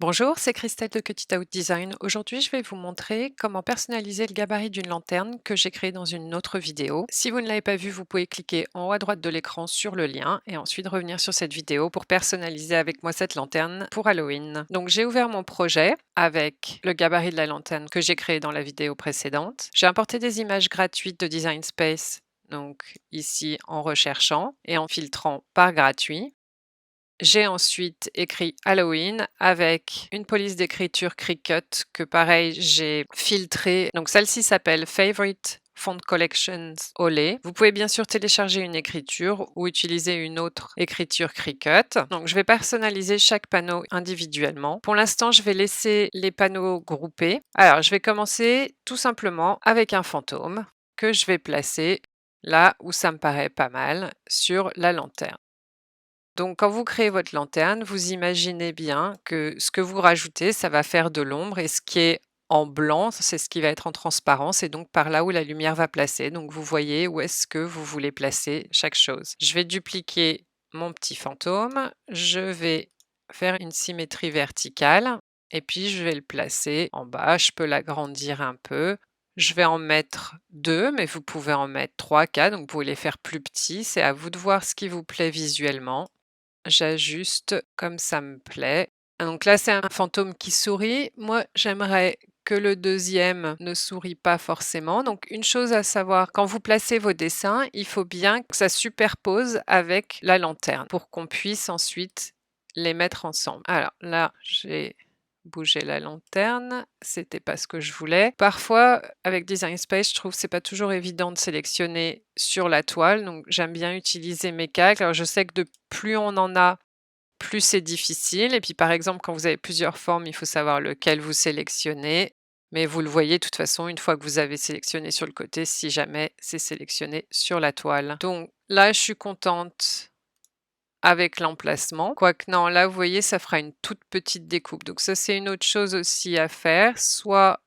Bonjour, c'est Christelle de Cut It Out Design. Aujourd'hui, je vais vous montrer comment personnaliser le gabarit d'une lanterne que j'ai créée dans une autre vidéo. Si vous ne l'avez pas vue, vous pouvez cliquer en haut à droite de l'écran sur le lien et ensuite revenir sur cette vidéo pour personnaliser avec moi cette lanterne pour Halloween. Donc, j'ai ouvert mon projet avec le gabarit de la lanterne que j'ai créé dans la vidéo précédente. J'ai importé des images gratuites de Design Space, donc ici en recherchant et en filtrant par gratuit. J'ai ensuite écrit Halloween avec une police d'écriture Cricut que pareil j'ai filtré. Donc celle-ci s'appelle Favorite Font Collections Olé. Vous pouvez bien sûr télécharger une écriture ou utiliser une autre écriture Cricut. Donc je vais personnaliser chaque panneau individuellement. Pour l'instant, je vais laisser les panneaux groupés. Alors je vais commencer tout simplement avec un fantôme que je vais placer là où ça me paraît pas mal sur la lanterne. Donc, quand vous créez votre lanterne, vous imaginez bien que ce que vous rajoutez, ça va faire de l'ombre et ce qui est en blanc, c'est ce qui va être en transparence et donc par là où la lumière va placer. Donc, vous voyez où est-ce que vous voulez placer chaque chose. Je vais dupliquer mon petit fantôme. Je vais faire une symétrie verticale et puis je vais le placer en bas. Je peux l'agrandir un peu. Je vais en mettre 2, mais vous pouvez en mettre 3, 4, donc vous pouvez les faire plus petits. C'est à vous de voir ce qui vous plaît visuellement. J'ajuste comme ça me plaît. Donc là, c'est un fantôme qui sourit. Moi, j'aimerais que le deuxième ne sourit pas forcément. Donc une chose à savoir, quand vous placez vos dessins, il faut bien que ça superpose avec la lanterne pour qu'on puisse ensuite les mettre ensemble. Alors là, j'ai bougé la lanterne, c'était pas ce que je voulais. Parfois, avec Design Space, je trouve que c'est pas toujours évident de sélectionner sur la toile, donc j'aime bien utiliser mes calques. Alors je sais que de plus on en a, plus c'est difficile. Et puis par exemple, quand vous avez plusieurs formes, il faut savoir lequel vous sélectionnez. Mais vous le voyez de toute façon, une fois que vous avez sélectionné sur le côté, si jamais c'est sélectionné sur la toile. Donc là, je suis contente avec l'emplacement. Quoique non, là, vous voyez, ça fera une toute petite découpe. Donc ça, c'est une autre chose aussi à faire. Soit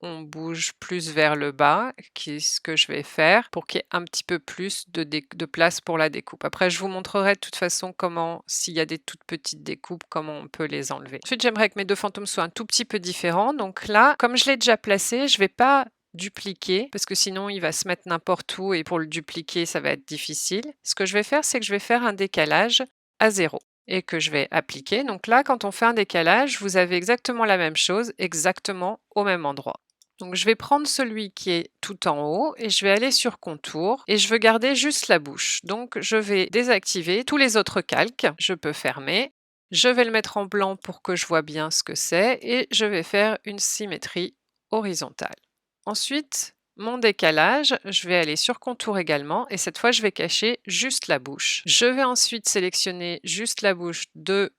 on bouge plus vers le bas, qui est ce que je vais faire, pour qu'il y ait un petit peu plus de place pour la découpe. Après, je vous montrerai de toute façon comment, s'il y a des toutes petites découpes, comment on peut les enlever. Ensuite, j'aimerais que mes deux fantômes soient un tout petit peu différents. Donc là, comme je l'ai déjà placé, je ne vais pas dupliquer parce que sinon il va se mettre n'importe où et pour le dupliquer ça va être difficile. Ce que je vais faire, c'est que je vais faire un décalage à 0 et que je vais appliquer. Donc là, quand on fait un décalage, vous avez exactement la même chose, exactement au même endroit. Donc je vais prendre celui qui est tout en haut et je vais aller sur contour et je veux garder juste la bouche. Donc je vais désactiver tous les autres calques. Je peux fermer. Je vais le mettre en blanc pour que je vois bien ce que c'est et je vais faire une symétrie horizontale. Ensuite, mon décalage, je vais aller sur contour également et cette fois je vais cacher juste la bouche. Je vais ensuite sélectionner juste la bouche de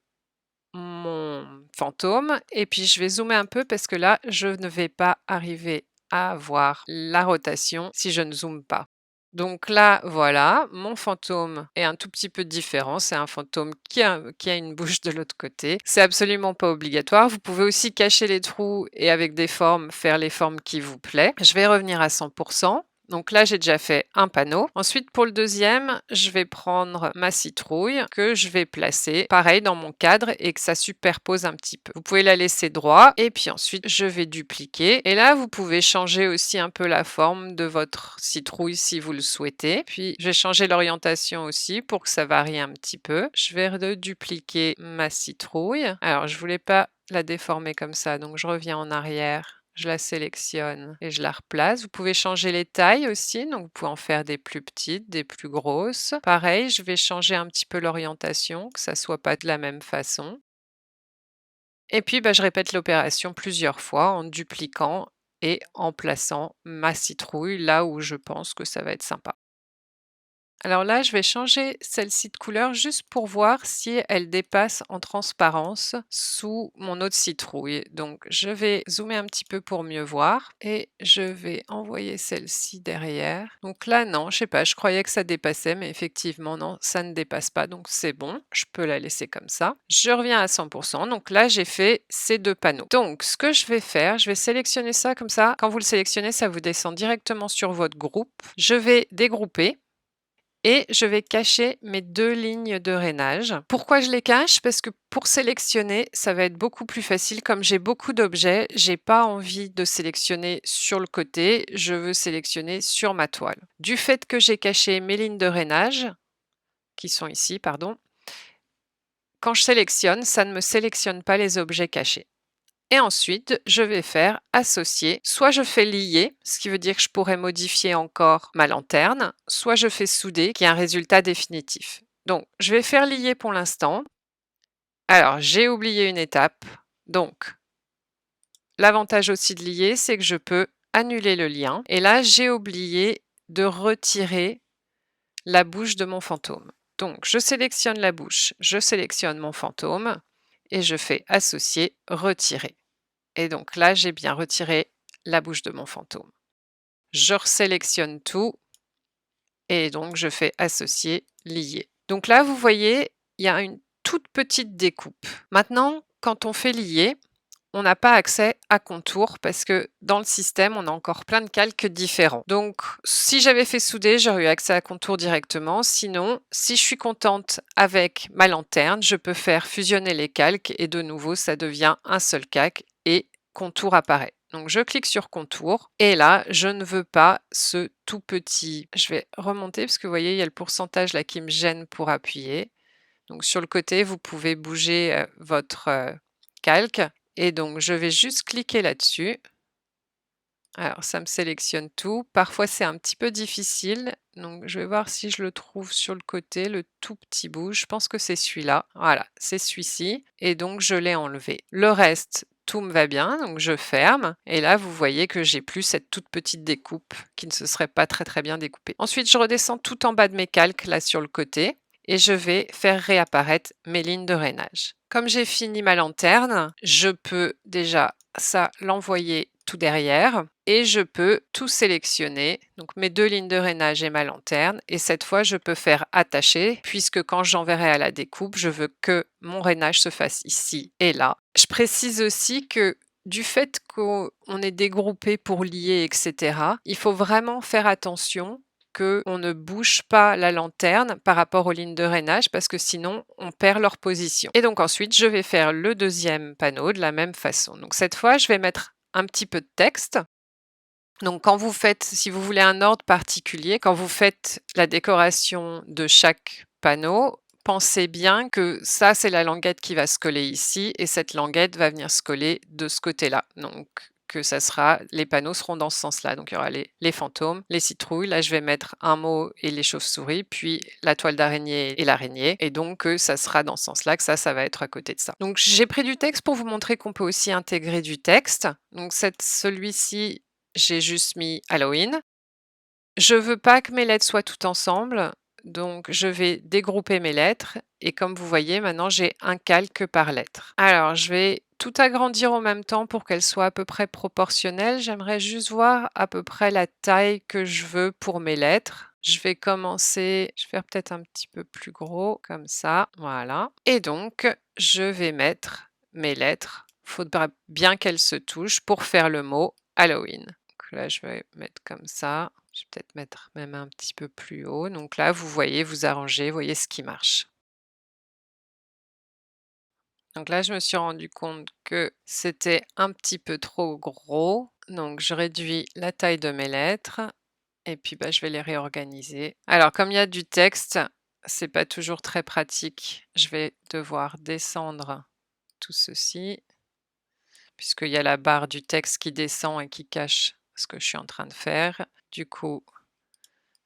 mon fantôme et puis je vais zoomer un peu parce que là je ne vais pas arriver à voir la rotation si je ne zoome pas. Donc là, voilà, mon fantôme est un tout petit peu différent. C'est un fantôme qui a une bouche de l'autre côté. C'est absolument pas obligatoire. Vous pouvez aussi cacher les trous et avec des formes, faire les formes qui vous plaît. Je vais revenir à 100%. Donc là, j'ai déjà fait un panneau. Ensuite, pour le deuxième, je vais prendre ma citrouille que je vais placer pareil dans mon cadre et que ça superpose un petit peu. Vous pouvez la laisser droit et puis ensuite, je vais dupliquer. Et là, vous pouvez changer aussi un peu la forme de votre citrouille si vous le souhaitez. Puis, je vais changer l'orientation aussi pour que ça varie un petit peu. Je vais redupliquer ma citrouille. Alors, je voulais pas la déformer comme ça, donc je reviens en arrière. Je la sélectionne et je la replace. Vous pouvez changer les tailles aussi, donc vous pouvez en faire des plus petites, des plus grosses. Pareil, je vais changer un petit peu l'orientation, que ça soit pas de la même façon. Et puis, je répète l'opération plusieurs fois en dupliquant et en plaçant ma citrouille là où je pense que ça va être sympa. Alors là, je vais changer celle-ci de couleur juste pour voir si elle dépasse en transparence sous mon autre citrouille. Donc, je vais zoomer un petit peu pour mieux voir et je vais envoyer celle-ci derrière. Donc là, non, je sais pas, je croyais que ça dépassait, mais effectivement, non, ça ne dépasse pas. Donc, c'est bon, je peux la laisser comme ça. Je reviens à 100%. Donc là, j'ai fait ces deux panneaux. Donc, ce que je vais faire, je vais sélectionner ça comme ça. Quand vous le sélectionnez, ça vous descend directement sur votre groupe. Je vais dégrouper. et je vais cacher mes 2 lignes de rainage. Pourquoi je les cache? Parce que pour sélectionner, ça va être beaucoup plus facile. Comme j'ai beaucoup d'objets, j'ai pas envie de sélectionner sur le côté, je veux sélectionner sur ma toile. Du fait que j'ai caché mes lignes de rainage, qui sont ici, pardon, quand je sélectionne, ça ne me sélectionne pas les objets cachés. Et ensuite, je vais faire associer. Soit je fais lier, ce qui veut dire que je pourrais modifier encore ma lanterne, soit je fais souder, qui est un résultat définitif. Donc, je vais faire lier pour l'instant. Alors, j'ai oublié une étape. Donc, l'avantage aussi de lier, c'est que je peux annuler le lien. Et là, j'ai oublié de retirer la bouche de mon fantôme. Donc, je sélectionne la bouche, je sélectionne mon fantôme et je fais associer, retirer. Et donc là, j'ai bien retiré la bouche de mon fantôme. Je resélectionne tout et donc je fais associer, lier. Donc là, vous voyez, il y a une toute petite découpe. Maintenant, quand on fait lier, on n'a pas accès à contour parce que dans le système, on a encore plein de calques différents. Donc, si j'avais fait souder, j'aurais eu accès à contour directement. Sinon, si je suis contente avec ma lanterne, je peux faire fusionner les calques et de nouveau, ça devient un seul calque et contour apparaît. Donc, je clique sur contour et là, je ne veux pas ce tout petit. Je vais remonter parce que vous voyez, il y a le pourcentage là qui me gêne pour appuyer. Donc, sur le côté, vous pouvez bouger votre calque. Et donc, je vais juste cliquer là-dessus. Alors, ça me sélectionne tout. Parfois, c'est un petit peu difficile. Donc, je vais voir si je le trouve sur le côté, le tout petit bout. Je pense que c'est celui-là. Voilà, c'est celui-ci. Et donc, je l'ai enlevé. Le reste, tout me va bien. Donc, je ferme. Et là, vous voyez que j'ai plus cette toute petite découpe qui ne se serait pas très bien découpée. Ensuite, je redescends tout en bas de mes calques, là, sur le côté. Et je vais faire réapparaître mes lignes de rainage. Comme j'ai fini ma lanterne, je peux déjà l'envoyer tout derrière et je peux tout sélectionner, donc mes 2 lignes de rainage et ma lanterne, et cette fois je peux faire attacher puisque quand j'enverrai à la découpe, je veux que mon rainage se fasse ici et là. Je précise aussi que du fait qu'on est dégroupé pour lier, etc., il faut vraiment faire attention qu'on ne bouge pas la lanterne par rapport aux lignes de rainage parce que sinon on perd leur position. Et donc ensuite je vais faire le deuxième panneau de la même façon. Donc cette fois je vais mettre un petit peu de texte. Donc quand vous faites, si vous voulez un ordre particulier, quand vous faites la décoration de chaque panneau, pensez bien que ça c'est la languette qui va se coller ici et cette languette va venir se coller de ce côté-là. Donc que ça sera, les panneaux seront dans ce sens-là. Donc il y aura les fantômes, les citrouilles. Là, je vais mettre un mot et les chauves-souris, puis la toile d'araignée et l'araignée. Et donc ça sera dans ce sens-là que ça va être à côté de ça. Donc j'ai pris du texte pour vous montrer qu'on peut aussi intégrer du texte. Donc celui-ci, j'ai juste mis Halloween. Je veux pas que mes lettres soient toutes ensemble, donc je vais dégrouper mes lettres et comme vous voyez, maintenant j'ai un calque par lettre. Alors, je vais tout agrandir en même temps pour qu'elles soient à peu près proportionnelles. J'aimerais juste voir à peu près la taille que je veux pour mes lettres. Je vais commencer, je vais faire peut-être un petit peu plus gros, comme ça, voilà. Et donc, je vais mettre mes lettres. Il faudra bien qu'elles se touchent pour faire le mot Halloween. Donc là, je vais mettre comme ça. Je vais peut-être mettre même un petit peu plus haut. Donc là, vous voyez, vous arrangez, vous voyez ce qui marche. Donc là, je me suis rendu compte que c'était un petit peu trop gros. Donc je réduis la taille de mes lettres et puis bah, je vais les réorganiser. Alors comme il y a du texte, c'est pas toujours très pratique. Je vais devoir descendre tout ceci puisqu'il y a la barre du texte qui descend et qui cache ce que je suis en train de faire. Du coup,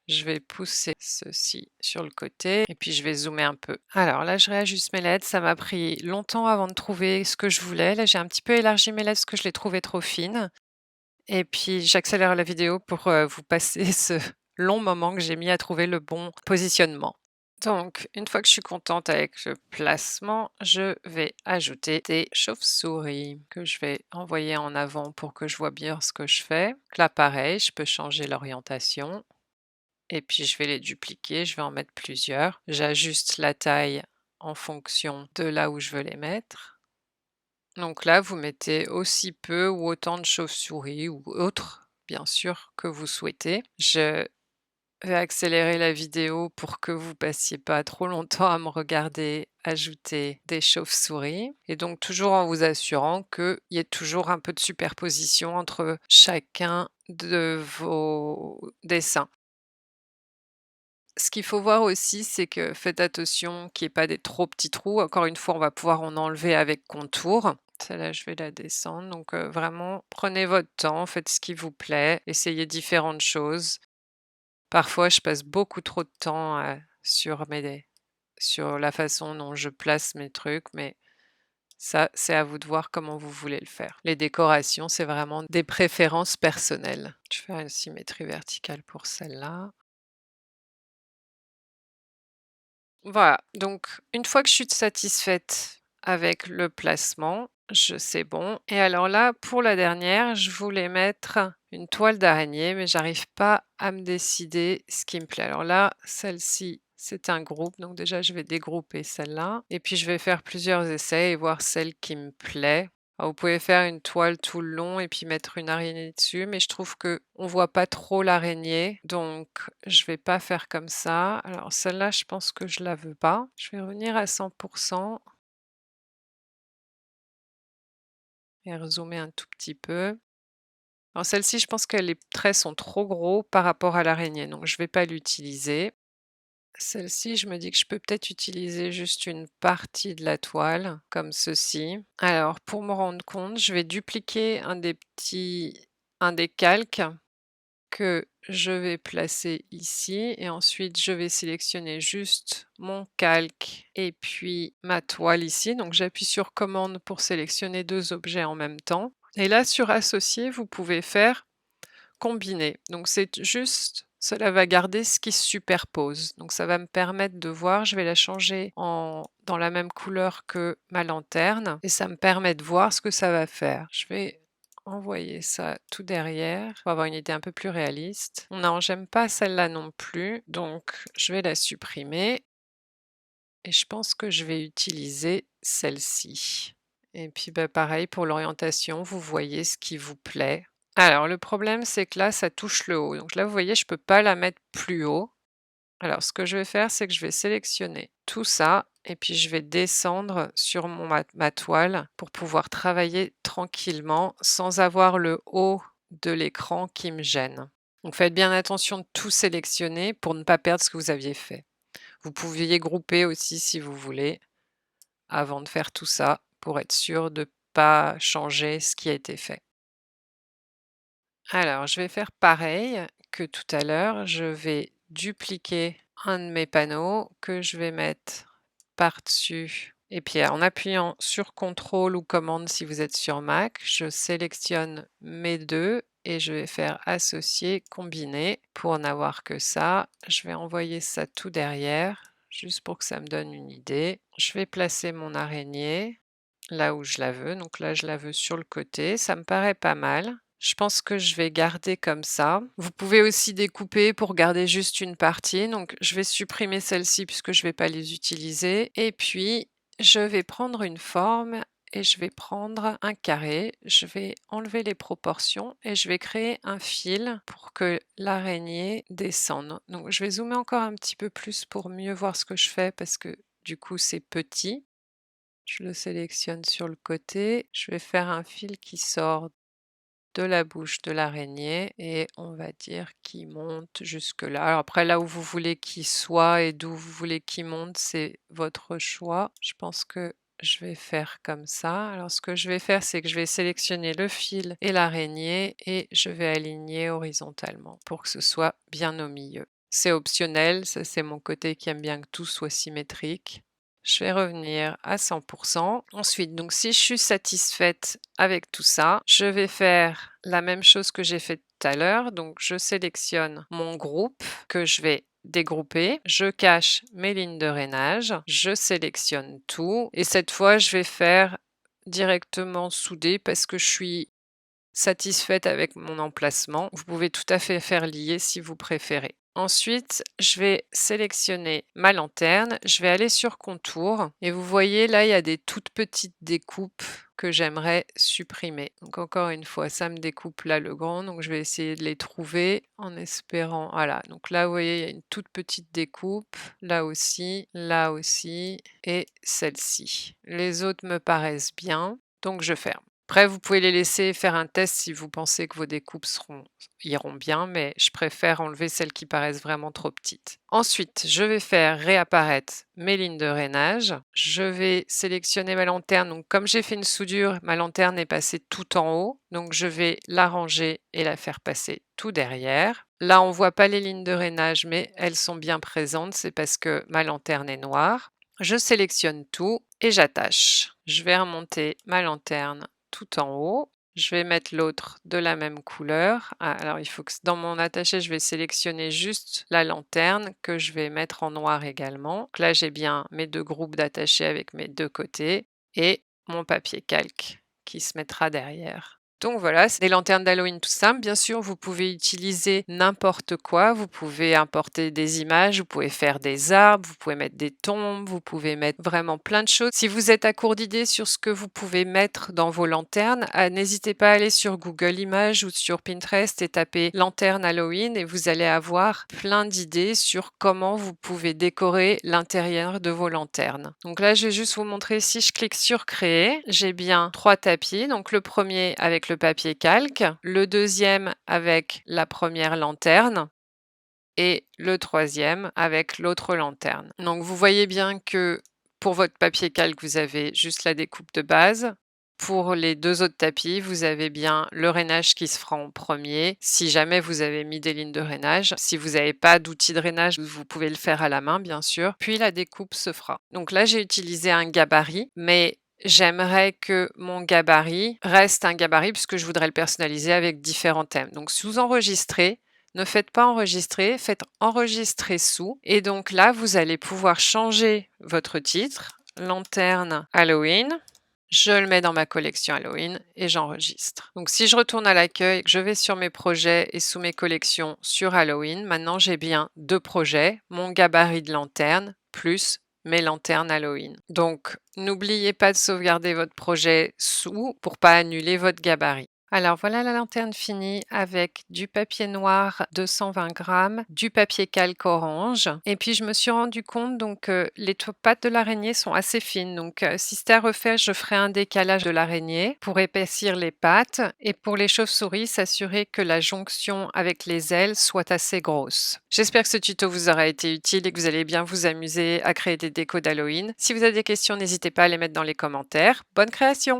je vais pousser ceci sur le côté et puis je vais zoomer un peu. Alors là, je réajuste mes lettres. Ça m'a pris longtemps avant de trouver ce que je voulais. Là, j'ai un petit peu élargi mes lettres parce que je les trouvais trop fines. Et puis, j'accélère la vidéo pour vous passer ce long moment que j'ai mis à trouver le bon positionnement. Donc, une fois que je suis contente avec le placement, je vais ajouter des chauves-souris que je vais envoyer en avant pour que je vois bien ce que je fais. Donc là, pareil, je peux changer l'orientation. Et puis je vais les dupliquer, je vais en mettre plusieurs. J'ajuste la taille en fonction de là où je veux les mettre. Donc là, vous mettez aussi peu ou autant de chauves-souris ou autres, bien sûr, que vous souhaitez. Je vais accélérer la vidéo pour que vous passiez pas trop longtemps à me regarder ajouter des chauves-souris et donc toujours en vous assurant qu'il y ait toujours un peu de superposition entre chacun de vos dessins. Ce qu'il faut voir aussi, c'est que faites attention qu'il y ait pas des trop petits trous. Encore une fois, on va pouvoir en enlever avec contour. Celle-là, je vais la descendre. Donc, vraiment, prenez votre temps, faites ce qui vous plaît, essayez différentes choses. Parfois, je passe beaucoup trop de temps, sur la façon dont je place mes trucs, mais ça, c'est à vous de voir comment vous voulez le faire. Les décorations, c'est vraiment des préférences personnelles. Je vais faire une symétrie verticale pour celle-là. Voilà, donc une fois que je suis satisfaite avec le placement, c'est bon. Et alors là, pour la dernière, je voulais mettre une toile d'araignée, mais j'arrive pas à me décider ce qui me plaît. Alors là, celle-ci, c'est un groupe, donc déjà je vais dégrouper celle-là, et puis je vais faire plusieurs essais et voir celle qui me plaît. Alors, vous pouvez faire une toile tout le long et puis mettre une araignée dessus, mais je trouve que on voit pas trop l'araignée, donc je vais pas faire comme ça. Alors celle-là, je pense que je la veux pas. Je vais revenir à 100 et rezoomer un tout petit peu. Alors celle-ci, je pense que les traits sont trop gros par rapport à l'araignée, donc je vais pas l'utiliser. Celle-ci, je me dis que je peux peut-être utiliser juste une partie de la toile, comme ceci. Alors, pour me rendre compte, je vais dupliquer un des calques que je vais placer ici et ensuite je vais sélectionner juste mon calque et puis ma toile ici. Donc, j'appuie sur commande pour sélectionner 2 objets en même temps. Et là, sur associer, vous pouvez faire combiner. Donc c'est juste cela va garder ce qui se superpose. Donc ça va me permettre de voir, je vais la changer dans la même couleur que ma lanterne et ça me permet de voir ce que ça va faire. Je vais envoyer ça tout derrière pour avoir une idée un peu plus réaliste. Non, j'aime pas celle-là non plus, donc je vais la supprimer et je pense que je vais utiliser celle-ci. Et puis bah, pareil pour l'orientation, vous voyez ce qui vous plaît. Alors le problème, c'est que là, ça touche le haut. Donc là, vous voyez, je peux pas la mettre plus haut. Alors ce que je vais faire, c'est que je vais sélectionner tout ça et puis je vais descendre sur ma toile pour pouvoir travailler tranquillement sans avoir le haut de l'écran qui me gêne. Donc faites bien attention de tout sélectionner pour ne pas perdre ce que vous aviez fait. Vous pouviez grouper aussi si vous voulez avant de faire tout ça pour être sûr de ne pas changer ce qui a été fait. Alors, je vais faire pareil que tout à l'heure. Je vais dupliquer un de mes panneaux que je vais mettre par-dessus. Et puis en appuyant sur CTRL ou commande si vous êtes sur Mac, je sélectionne mes deux et je vais faire associer, combiner. Pour n'avoir que ça, je vais envoyer ça tout derrière, juste pour que ça me donne une idée. Je vais placer mon araignée là où je la veux. Donc là, je la veux sur le côté. Ça me paraît pas mal. Je pense que je vais garder comme ça. Vous pouvez aussi découper pour garder juste une partie. Donc je vais supprimer celle-ci puisque je ne vais pas les utiliser. Et puis, je vais prendre une forme et je vais prendre un carré. Je vais enlever les proportions et je vais créer un fil pour que l'araignée descende. Donc je vais zoomer encore un petit peu plus pour mieux voir ce que je fais parce que du coup, c'est petit. Je le sélectionne sur le côté. Je vais faire un fil qui sort de la bouche de l'araignée et on va dire qu'il monte jusque là. Alors après, là où vous voulez qu'il soit et d'où vous voulez qu'il monte, c'est votre choix. Je pense que je vais faire comme ça. Alors ce que je vais faire, c'est que je vais sélectionner le fil et l'araignée et je vais aligner horizontalement pour que ce soit bien au milieu. C'est optionnel, ça c'est mon côté qui aime bien que tout soit symétrique. Je vais revenir à 100 Ensuite, donc si je suis satisfaite avec tout ça, je vais faire la même chose que j'ai fait tout à l'heure. Donc je sélectionne mon groupe que je vais dégrouper, je cache mes lignes de rainage, je sélectionne tout et cette fois je vais faire directement souder parce que je suis satisfaite avec mon emplacement. Vous pouvez tout à fait faire lier si vous préférez. Ensuite, je vais sélectionner ma lanterne, je vais aller sur contour et vous voyez là, il y a des toutes petites découpes que j'aimerais supprimer. Donc encore une fois, ça me découpe là le grand, donc je vais essayer de les trouver en espérant voilà, donc là, vous voyez, il y a une toute petite découpe, là aussi et celle-ci. Les autres me paraissent bien, donc je ferme. Après, vous pouvez les laisser faire un test si vous pensez que vos découpes iront bien, mais je préfère enlever celles qui paraissent vraiment trop petites. Ensuite, je vais faire réapparaître mes lignes de rainage. Je vais sélectionner ma lanterne. Donc, comme j'ai fait une soudure, ma lanterne est passée tout en haut. Donc, je vais la ranger et la faire passer tout derrière. Là, on ne voit pas les lignes de rainage, mais elles sont bien présentes. C'est parce que ma lanterne est noire. Je sélectionne tout et j'attache. Je vais remonter ma lanterne tout en haut. Je vais mettre l'autre de la même couleur. Ah, alors, il faut que dans mon attaché, je vais sélectionner juste la lanterne que je vais mettre en noir également. Donc là, j'ai bien mes deux groupes d'attachés avec mes deux côtés et mon papier calque qui se mettra derrière. Donc voilà, c'est des lanternes d'Halloween tout simples. Bien sûr, vous pouvez utiliser n'importe quoi. Vous pouvez importer des images, vous pouvez faire des arbres, vous pouvez mettre des tombes, vous pouvez mettre vraiment plein de choses. Si vous êtes à court d'idées sur ce que vous pouvez mettre dans vos lanternes, n'hésitez pas à aller sur Google Images ou sur Pinterest et taper lanterne Halloween et vous allez avoir plein d'idées sur comment vous pouvez décorer l'intérieur de vos lanternes. Donc là, je vais juste vous montrer, si je clique sur créer, j'ai bien 3 tapis. Donc le premier avec le papier calque, le deuxième avec la première lanterne et le troisième avec l'autre lanterne. Donc vous voyez bien que pour votre papier calque, vous avez juste la découpe de base. Pour les deux autres tapis, vous avez bien le rainage qui se fera en premier, si jamais vous avez mis des lignes de rainage. Si vous n'avez pas d'outil de rainage, vous pouvez le faire à la main, bien sûr. Puis la découpe se fera. Donc là, j'ai utilisé un gabarit, mais j'aimerais que mon gabarit reste un gabarit puisque je voudrais le personnaliser avec différents thèmes. Donc, sous enregistrer, ne faites pas enregistrer, faites enregistrer sous. Et donc là, vous allez pouvoir changer votre titre, lanterne Halloween. Je le mets dans ma collection Halloween et j'enregistre. Donc si je retourne à l'accueil, je vais sur mes projets et sous mes collections sur Halloween, maintenant j'ai bien 2 projets, mon gabarit de lanterne plus mes lanternes Halloween. Donc n'oubliez pas de sauvegarder votre projet sous pour pas annuler votre gabarit. Alors voilà la lanterne finie avec du papier noir 220 grammes, du papier calque orange. Et puis je me suis rendu compte donc que les pattes de l'araignée sont assez fines. Donc si c'était à refaire, je ferai un décalage de l'araignée pour épaissir les pattes. Et pour les chauves-souris, s'assurer que la jonction avec les ailes soit assez grosse. J'espère que ce tuto vous aura été utile et que vous allez bien vous amuser à créer des décos d'Halloween. Si vous avez des questions, n'hésitez pas à les mettre dans les commentaires. Bonne création!